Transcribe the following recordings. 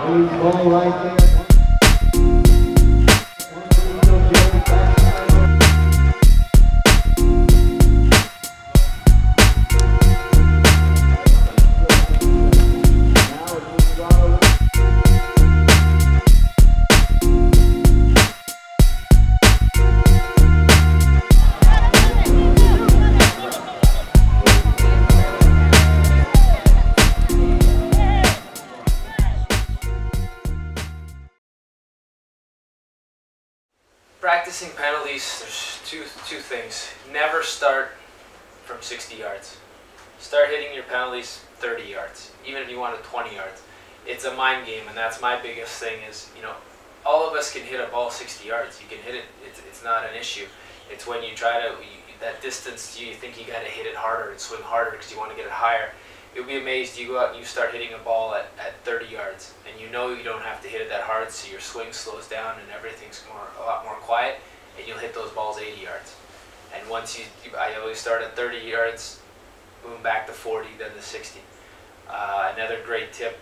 Ball right there. Practicing penalties, there's two things. Never start from 60 yards. Start hitting your penalties 30 yards, even if you want it 20 yards. It's a mind game, and that's my biggest thing is, all of us can hit a ball 60 yards. You can hit it, it's not an issue. It's when you try to, that distance, you think you got to hit it harder and swing harder because you want to get it higher. You'll be amazed, you go out and you start hitting a ball at 30 yards, and you don't have to hit it that hard, so your swing slows down and everything's a lot more quiet, and you'll hit those balls 80 yards. And once I always start at 30 yards, move back to 40, then to 60. Another great tip,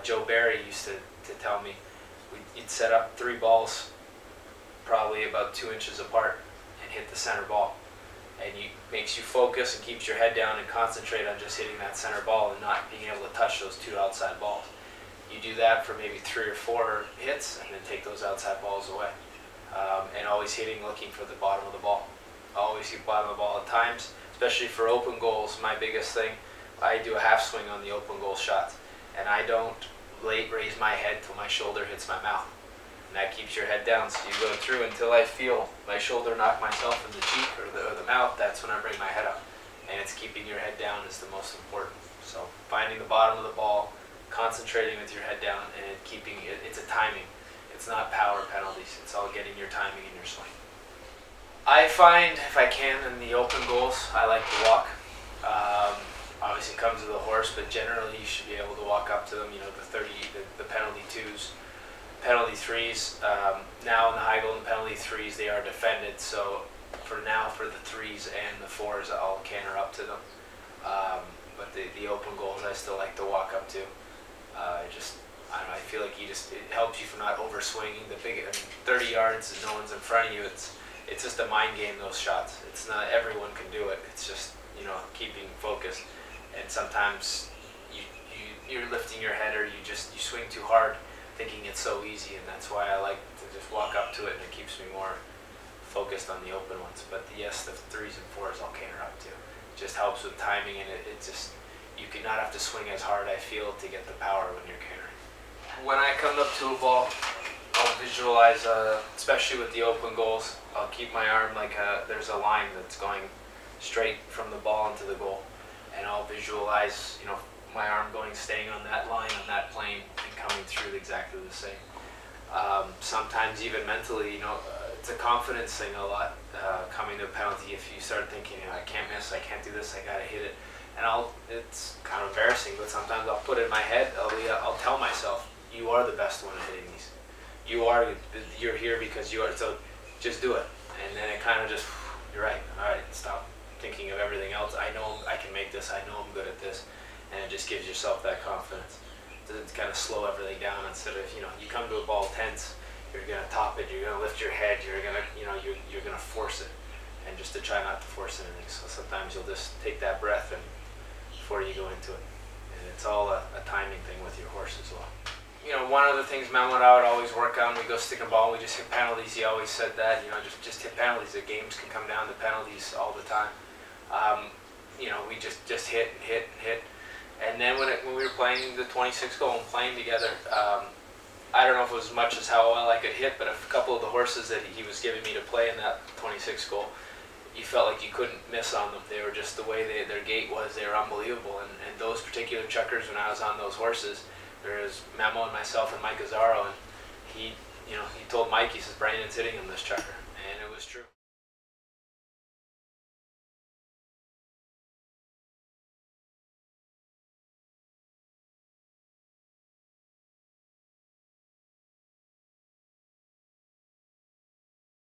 Joe Barry used to tell me, you'd set up 3 balls, probably about 2 inches apart, and hit the center ball. And makes you focus and keeps your head down and concentrate on just hitting that center ball and not being able to touch those 2 outside balls. You do that for maybe 3 or 4 hits and then take those outside balls away. And always looking for the bottom of the ball. Always hit bottom of the ball at times, especially for open goals. My biggest thing, I do a half swing on the open goal shots, and I don't raise my head till my shoulder hits my mouth. And that keeps your head down, so you go through until I feel my shoulder knock myself in the cheek or the mouth. That's when I bring my head up, and it's keeping your head down is the most important. So finding the bottom of the ball, concentrating with your head down, and keeping it. It's a timing. It's not power penalties. It's all getting your timing in your swing. I find if I can in the open goals, I like to walk. Obviously it comes with a horse, but generally you should be able to walk up to them. The penalty 2s. Penalty 3s, now in the high goal and penalty 3s, they are defended, so for the 3s and the 4s, I'll canter up to them. But the open goals I still like to walk up to. I don't know, I feel like it helps you from not over swinging. 30 yards and no one's in front of you, it's just a mind game, those shots. It's not, everyone can do it, it's just, keeping focused. And sometimes you're lifting your head or you swing too hard, thinking it's so easy, and that's why I like to just walk up to it, and it keeps me more focused on the open ones. But yes, the 3s and 4s I'll canter up to. It just helps with timing, and you can not have to swing as hard, I feel, to get the power when you're cantering. When I come up to a ball, I'll visualize, especially with the open goals, I'll keep my arm like there's a line that's going straight from the ball into the goal, and I'll visualize, my arm staying on that line, on that plane, and coming through exactly the same. Sometimes even mentally, it's a confidence thing a lot, coming to a penalty. If you start thinking, I can't miss, I can't do this, I gotta hit it. And it's kind of embarrassing, but sometimes I'll put it in my head, I'll tell myself, you are the best one at hitting these. You're here because you are, so just do it. And then it kind of just, you're right, all right, stop thinking of everything else. I know I can make this, I know I'm good at this. And it just gives yourself that confidence to kind of slow everything down instead of, you come to a ball tense, you're going to top it, you're going to lift your head, you're going to, you're going to force it, and just to try not to force anything. So sometimes you'll just take that breath and before you go into it. And it's all a timing thing with your horse as well. One of the things Memo and I would always work on, we go stick a ball, we just hit penalties. He always said that, just hit penalties. The games can come down to penalties all the time. We just hit and hit and hit. And then when we were playing the 26 goal and playing together, I don't know if it was as much as how well I could hit, but a couple of the horses that he was giving me to play in that 26 goal, you felt like you couldn't miss on them. They were just the way their gait was, they were unbelievable. And those particular chuckers, when I was on those horses, there was Memo and myself and Mike Azzaro, and he told Mike, he says, Brandon's hitting him this chucker, and it was true.